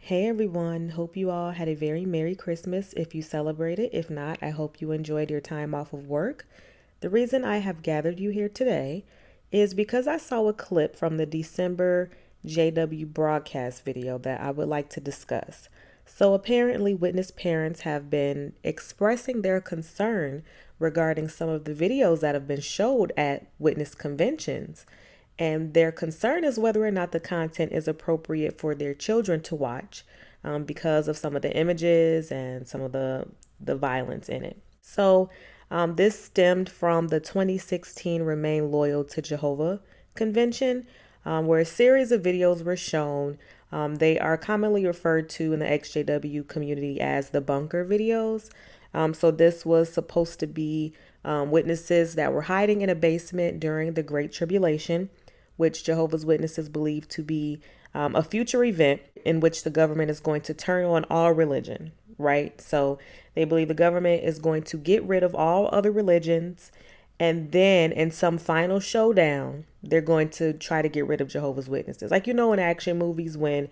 Hey everyone, hope you all had a very Merry Christmas if you celebrated. If not, I hope you enjoyed your time off of work. The reason I have gathered you here today is because I saw a clip from the December JW broadcast video that I would like to discuss. So apparently, witness parents have been expressing their concern regarding some of the videos that have been showed at witness conventions. And their concern is whether or not the content is appropriate for their children to watch because of some of the images and some of the violence in it. So, this stemmed from the 2016 Remain Loyal to Jehovah convention, where a series of videos were shown. They are commonly referred to in the XJW community as the bunker videos. So, this was supposed to be witnesses that were hiding in a basement during the Great Tribulation, which Jehovah's Witnesses believe to be a future event in which the government is going to turn on all religion, right? So they believe the government is going to get rid of all other religions. And then in some final showdown, they're going to try to get rid of Jehovah's Witnesses. Like, in action movies when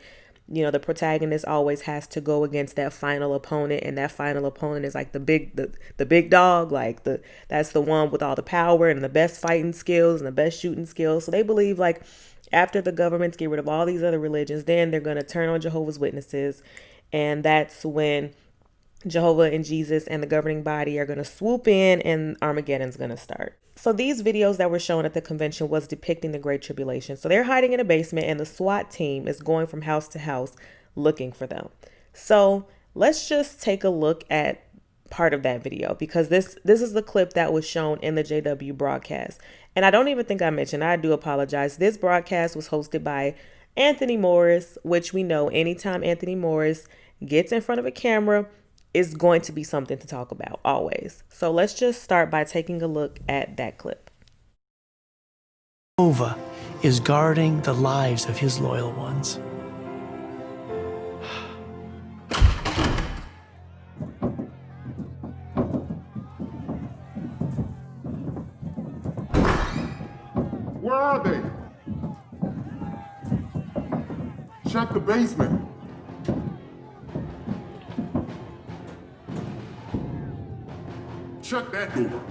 the protagonist always has to go against that final opponent, and that final opponent is like the big dog, like that's the one with all the power and the best fighting skills and the best shooting skills. So they believe, like, after the governments get rid of all these other religions, then they're going to turn on Jehovah's Witnesses, and that's when Jehovah and Jesus and the governing body are going to swoop in and Armageddon's going to start. So these videos that were shown at the convention was depicting the Great Tribulation. So they're hiding in a basement and the SWAT team is going from house to house looking for them. So let's just take a look at part of that video, because this is the clip that was shown in the JW broadcast. And I don't even think I mentioned, I do apologize. This broadcast was hosted by Anthony Morris, which we know anytime Anthony Morris gets in front of a camera, is going to be something to talk about always. So let's just start by taking a look at that clip. Jehovah is guarding the lives of his loyal ones. Where are they? Check the basement. Shut that door.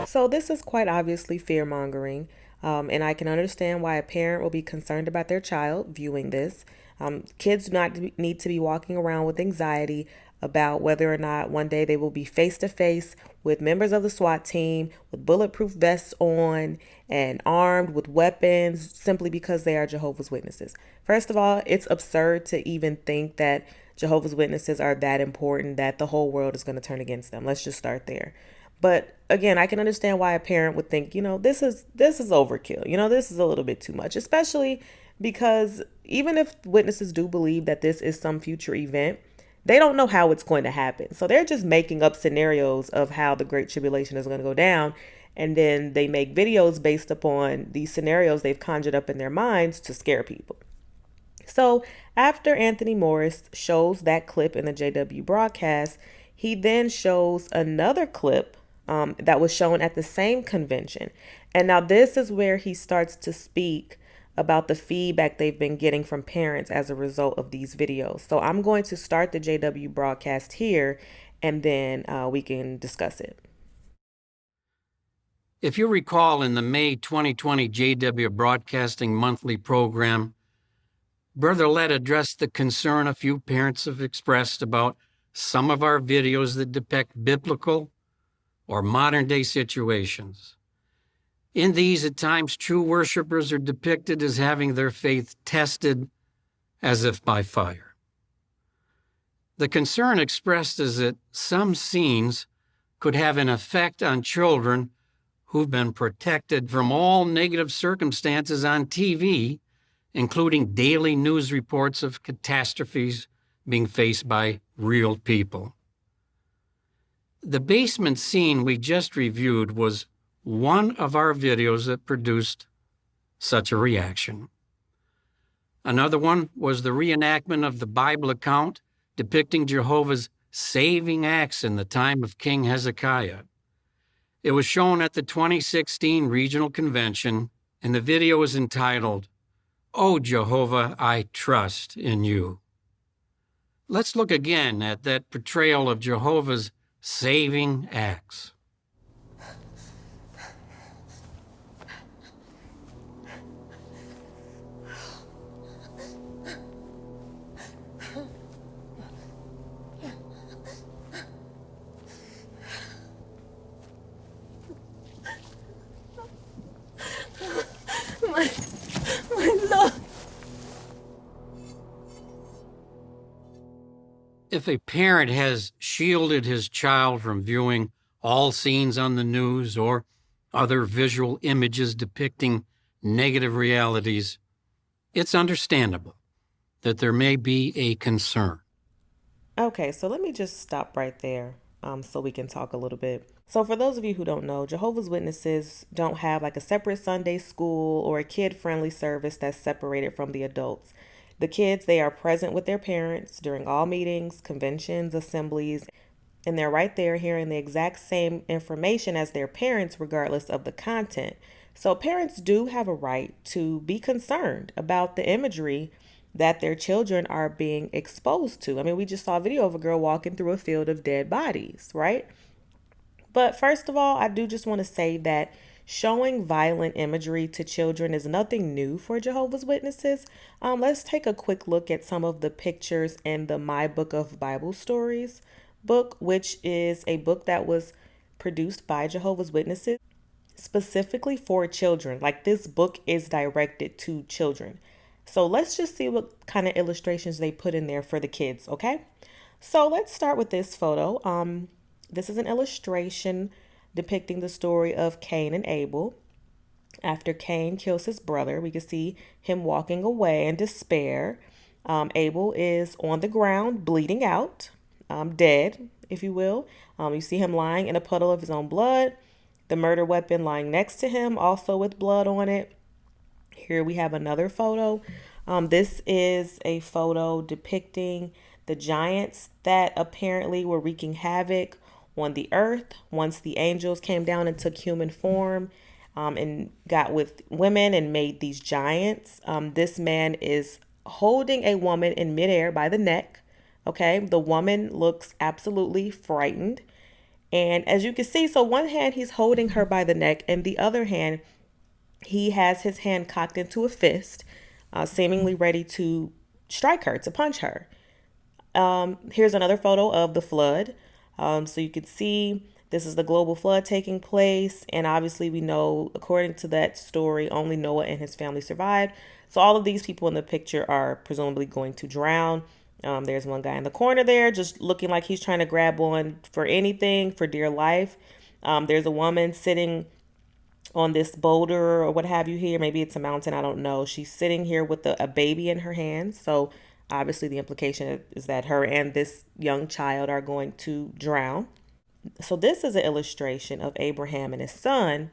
So this is quite obviously fear-mongering, and I can understand why a parent will be concerned about their child viewing this. Kids do not need to be walking around with anxiety about whether or not one day they will be face-to-face with members of the SWAT team with bulletproof vests on and armed with weapons simply because they are Jehovah's Witnesses. First of all, it's absurd to even think that Jehovah's Witnesses are that important that the whole world is going to turn against them. Let's just start there. But again, I can understand why a parent would think, this is overkill. This is a little bit too much, especially because even if witnesses do believe that this is some future event, they don't know how it's going to happen. So they're just making up scenarios of how the Great Tribulation is going to go down. And then they make videos based upon these scenarios they've conjured up in their minds to scare people. So after Anthony Morris shows that clip in the JW broadcast, he then shows another clip that was shown at the same convention. And now this is where he starts to speak about the feedback they've been getting from parents as a result of these videos. So I'm going to start the JW broadcast here, and then we can discuss it. If you recall, in the May 2020 JW Broadcasting monthly program, Brother Led addressed the concern a few parents have expressed about some of our videos that depict biblical or modern-day situations. In these, at times, true worshipers are depicted as having their faith tested as if by fire. The concern expressed is that some scenes could have an effect on children who've been protected from all negative circumstances on TV, including daily news reports of catastrophes being faced by real people. The basement scene we just reviewed was one of our videos that produced such a reaction. Another one was the reenactment of the Bible account depicting Jehovah's saving acts in the time of King Hezekiah. It was shown at the 2016 Regional Convention, and the video is entitled, "Oh Jehovah, I Trust in You." Let's look again at that portrayal of Jehovah's saving acts. My Lord. If a parent has shielded his child from viewing all scenes on the news or other visual images depicting negative realities, it's understandable that there may be a concern. Okay, so let me just stop right there so we can talk a little bit. So for those of you who don't know, Jehovah's Witnesses don't have like a separate Sunday school or a kid-friendly service that's separated from the adults. The kids, they are present with their parents during all meetings, conventions, assemblies, and they're right there hearing the exact same information as their parents regardless of the content. So parents do have a right to be concerned about the imagery that their children are being exposed to. I mean, we just saw a video of a girl walking through a field of dead bodies, right? But first of all, I do just want to say that showing violent imagery to children is nothing new for Jehovah's Witnesses. Let's take a quick look at some of the pictures in the My Book of Bible Stories book, which is a book that was produced by Jehovah's Witnesses specifically for children. Like, this book is directed to children. So let's just see what kind of illustrations they put in there for the kids, okay? So let's start with this photo. This is an illustration depicting the story of Cain and Abel. After Cain kills his brother, we can see him walking away in despair. Abel is on the ground, bleeding out, dead, if you will. You see him lying in a puddle of his own blood. The murder weapon lying next to him, also with blood on it. Here we have another photo. This is a photo depicting the giants that apparently were wreaking havoc on the earth once the angels came down and took human form and got with women and made these giants. This man is holding a woman in midair by the neck. Okay, the woman looks absolutely frightened. And as you can see, so one hand he's holding her by the neck, and the other hand he has his hand cocked into a fist, seemingly ready to strike her, to punch her. Here's another photo of the flood. So you can see this is the global flood taking place. And obviously we know, according to that story, only Noah and his family survived. So all of these people in the picture are presumably going to drown. There's one guy in the corner there just looking like he's trying to grab on for anything, for dear life. There's a woman sitting on this boulder or what have you here. Maybe it's a mountain, I don't know. She's sitting here with a baby in her hands. So obviously the implication is that her and this young child are going to drown. So this is an illustration of Abraham and his son.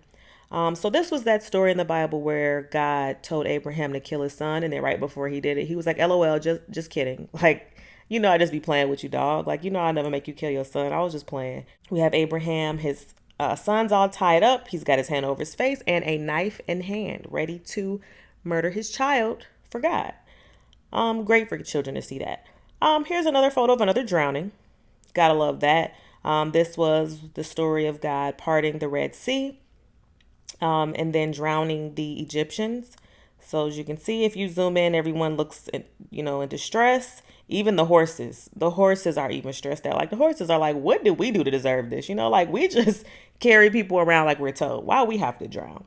So this was that story in the Bible where God told Abraham to kill his son, and then right before he did it, he was like, LOL, just kidding. Like, you know, I just be playing with you, dog. Like, you know, I'll never make you kill your son. I was just playing. We have Abraham, his son's all tied up. He's got his hand over his face and a knife in hand, ready to murder his child for God. Great for children to see that. Here's another photo of another drowning. Gotta love that. This was the story of God parting the Red Sea, and then drowning the Egyptians. So as you can see, if you zoom in, everyone looks, in distress. Even the horses are even stressed out. Like, the horses are like, what did we do to deserve this? Like, we just carry people around like we're told. Why we have to drown?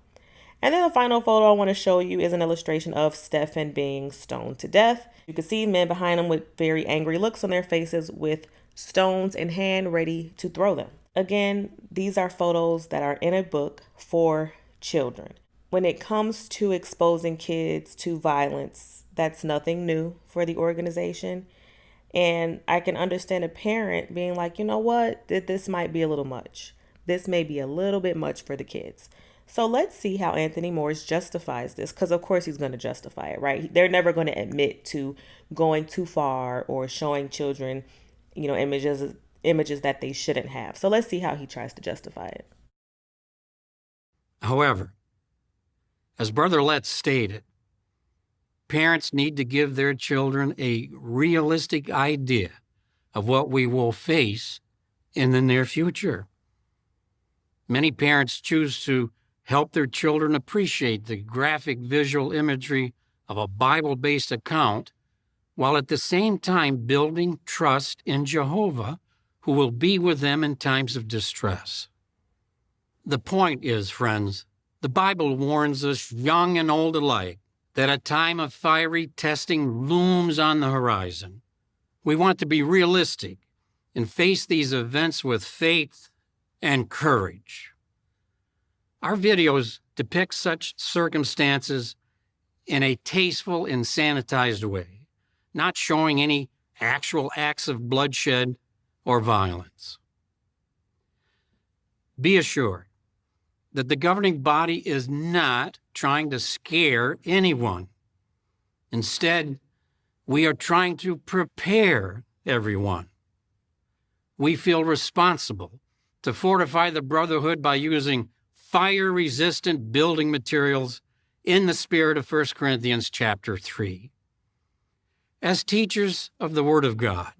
And then the final photo I want to show you is an illustration of Stephen being stoned to death. You can see men behind him with very angry looks on their faces with stones in hand ready to throw them. Again, these are photos that are in a book for children. When it comes to exposing kids to violence, that's nothing new for the organization. And I can understand a parent being like, you know what, this might be a little much. This may be a little bit much for the kids. So let's see how Anthony Morris justifies this, because of course he's going to justify it, right? They're never going to admit to going too far or showing children, images that they shouldn't have. So let's see how he tries to justify it. However, as Brother Letts stated, parents need to give their children a realistic idea of what we will face in the near future. Many parents choose to help their children appreciate the graphic visual imagery of a Bible-based account, while at the same time building trust in Jehovah, who will be with them in times of distress. The point is, friends, the Bible warns us, young and old alike, that a time of fiery testing looms on the horizon. We want to be realistic and face these events with faith and courage. Our videos depict such circumstances in a tasteful and sanitized way, not showing any actual acts of bloodshed or violence. Be assured that the governing body is not trying to scare anyone. Instead, we are trying to prepare everyone. We feel responsible to fortify the brotherhood by using fire-resistant building materials in the spirit of 1 Corinthians chapter 3. As teachers of the Word of God,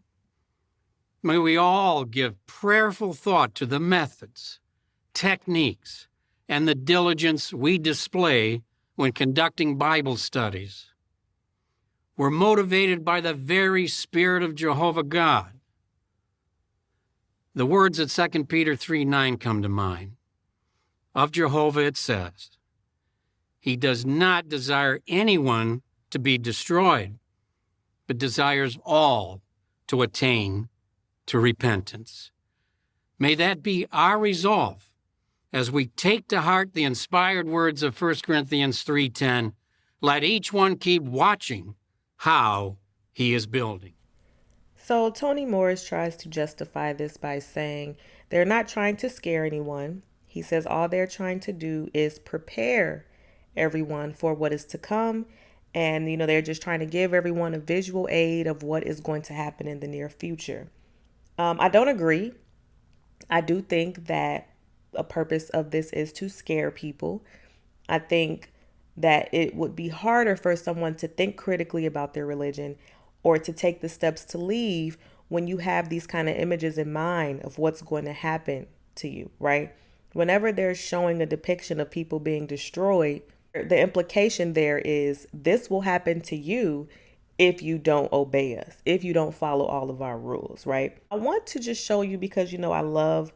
may we all give prayerful thought to the methods, techniques, and the diligence we display when conducting Bible studies. We're motivated by the very Spirit of Jehovah God. The words at 2 Peter 3:9 come to mind. Of Jehovah it says, He does not desire anyone to be destroyed, but desires all to attain to repentance. May that be our resolve as we take to heart the inspired words of 1 Corinthians 3:10, let each one keep watching how he is building. So Tony Morris tries to justify this by saying they're not trying to scare anyone. He says all they're trying to do is prepare everyone for what is to come. And, they're just trying to give everyone a visual aid of what is going to happen in the near future. I don't agree. I do think that a purpose of this is to scare people. I think that it would be harder for someone to think critically about their religion or to take the steps to leave when you have these kind of images in mind of what's going to happen to you, right? Whenever they're showing a depiction of people being destroyed, the implication there is this will happen to you if you don't obey us, if you don't follow all of our rules, right? I want to just show you because, I love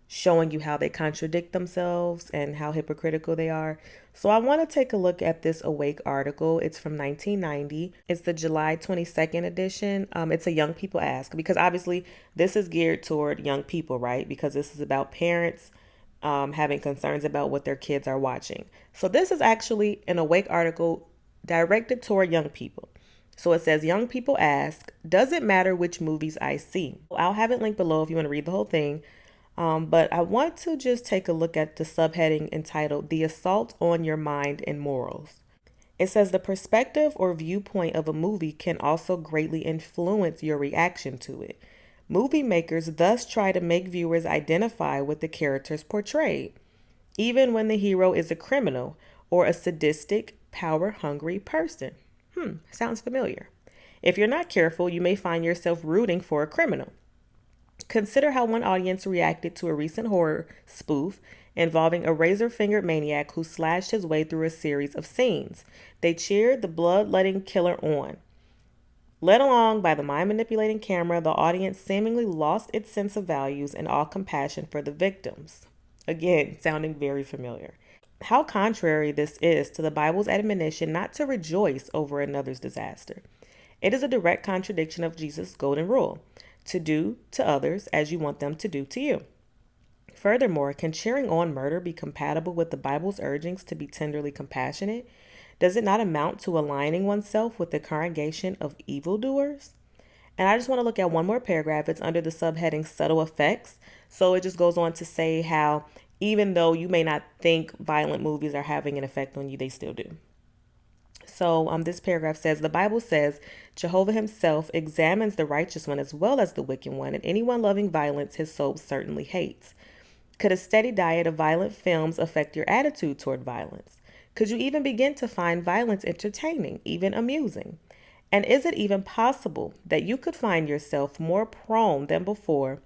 showing you how they contradict themselves and how hypocritical they are. So I want to take a look at this Awake article. It's from 1990. It's the July 22nd edition. It's a Young People Ask, because obviously this is geared toward young people, right? Because this is about parents having concerns about what their kids are watching. So this is actually an Awake article directed toward young people. So it says, Young People Ask, does it matter which movies I see? I'll have it linked below if you want to read the whole thing. But I want to just take a look at the subheading entitled The Assault on Your Mind and Morals. It says the perspective or viewpoint of a movie can also greatly influence your reaction to it. Movie makers thus try to make viewers identify with the characters portrayed, even when the hero is a criminal or a sadistic, power-hungry person. Sounds familiar. If you're not careful, you may find yourself rooting for a criminal. Consider how one audience reacted to a recent horror spoof involving a razor-fingered maniac who slashed his way through a series of scenes. They cheered the blood-letting killer on. Led along by the mind-manipulating camera, the audience seemingly lost its sense of values and all compassion for the victims. Again, sounding very familiar. How contrary this is to the Bible's admonition not to rejoice over another's disaster. It is a direct contradiction of Jesus' golden rule, to do to others as you want them to do to you. Furthermore, can cheering on murder be compatible with the Bible's urgings to be tenderly compassionate? Does it not amount to aligning oneself with the congregation of evildoers? And I just want to look at one more paragraph. It's under the subheading subtle effects. So it just goes on to say how even though you may not think violent movies are having an effect on you, they still do. So this paragraph says, the Bible says, Jehovah himself examines the righteous one as well as the wicked one, and anyone loving violence his soul certainly hates. Could a steady diet of violent films affect your attitude toward violence? Could you even begin to find violence entertaining, even amusing? And is it even possible that you could find yourself more prone than before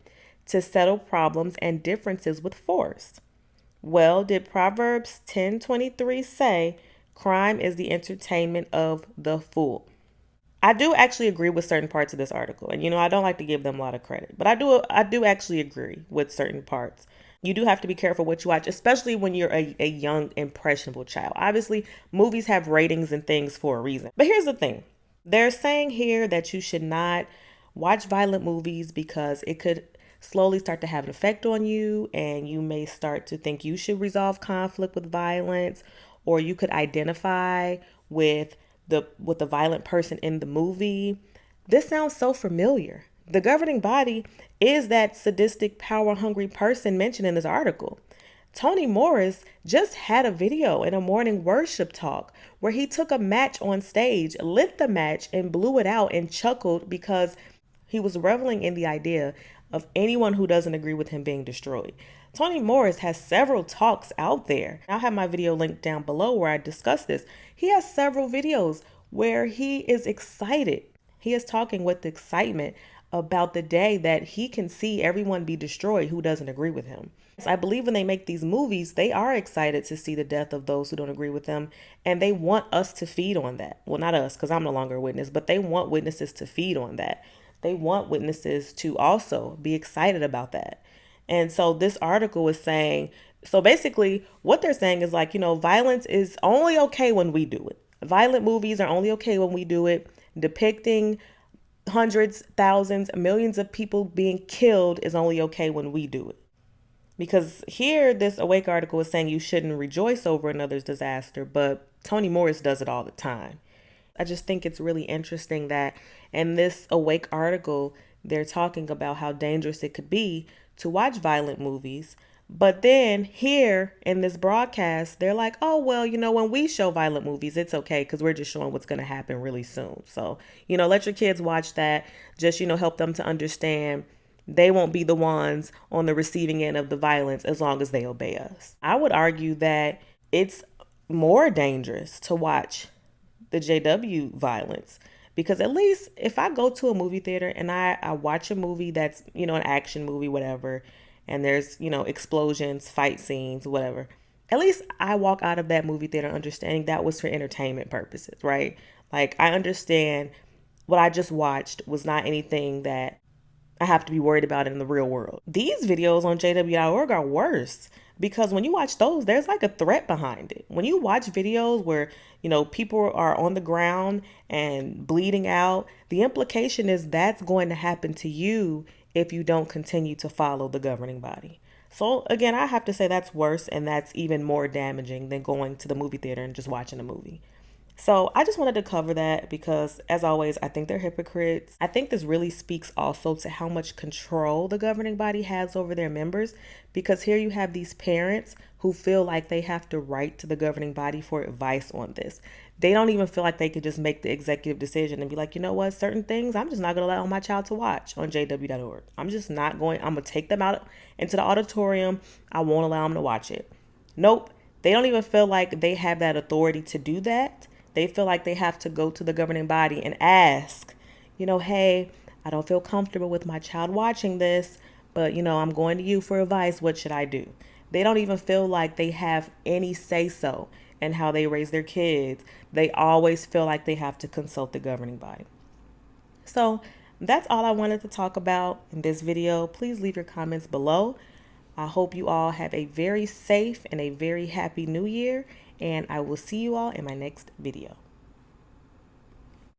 to settle problems and differences with force? Well, did Proverbs 10:23 say, crime is the entertainment of the fool? I do actually agree with certain parts of this article. And I don't like to give them a lot of credit, but I do actually agree with certain parts. You do have to be careful what you watch, especially when you're a young, impressionable child. Obviously, movies have ratings and things for a reason. But here's the thing. They're saying here that you should not watch violent movies because it could slowly start to have an effect on you, and you may start to think you should resolve conflict with violence, or you could identify with the violent person in the movie. This sounds so familiar. The governing body is that sadistic, power-hungry person mentioned in this article. Toni Morris just had a video in a morning worship talk where he took a match on stage, lit the match, and blew it out and chuckled because he was reveling in the idea of anyone who doesn't agree with him being destroyed. Toni Morris has several talks out there. I'll have my video linked down below where I discuss this. He has several videos where he is excited. He is talking with excitement about the day that he can see everyone be destroyed who doesn't agree with him. I believe when they make these movies, they are excited to see the death of those who don't agree with them, and they want us to feed on that. Well, not us, because I'm no longer a witness, but they want witnesses to feed on that. They want witnesses to also be excited about that. And so this article is saying, so basically what they're saying is like, violence is only okay when we do it. Violent movies are only okay when we do it. Depicting hundreds, thousands, millions of people being killed is only okay when we do it. Because here, this Awake article is saying you shouldn't rejoice over another's disaster, but Toni Morris does it all the time. I just think it's really interesting that in this Awake article, they're talking about how dangerous it could be to watch violent movies. But then here in this broadcast, they're like, oh, well, when we show violent movies, it's okay because we're just showing what's going to happen really soon. So, let your kids watch that. Just, help them to understand they won't be the ones on the receiving end of the violence as long as they obey us. I would argue that it's more dangerous to watch the JW violence, because at least if I go to a movie theater and I watch a movie that's, an action movie, whatever, and there's, explosions, fight scenes, whatever, at least I walk out of that movie theater understanding that was for entertainment purposes, right? Like, I understand what I just watched was not anything that I have to be worried about in the real world. These videos on jw.org are worse because when you watch those, there's like a threat behind it. When you watch videos where, people are on the ground and bleeding out, the implication is that's going to happen to you if you don't continue to follow the governing body. So again, I have to say that's worse, and that's even more damaging than going to the movie theater and just watching a movie. So I just wanted to cover that because, as always, I think they're hypocrites. I think this really speaks also to how much control the governing body has over their members, because here you have these parents who feel like they have to write to the governing body for advice on this. They don't even feel like they could just make the executive decision and be like, you know what, certain things I'm just not going to allow my child to watch on jw.org. I'm just not going, I'm going to take them out into the auditorium. I won't allow them to watch it. Nope. They don't even feel like they have that authority to do that. They feel like they have to go to the governing body and ask, hey, I don't feel comfortable with my child watching this, but, I'm going to you for advice. What should I do? They don't even feel like they have any say-so in how they raise their kids. They always feel like they have to consult the governing body. So that's all I wanted to talk about in this video. Please leave your comments below. I hope you all have a very safe and a very happy new year, and I will see you all in my next video.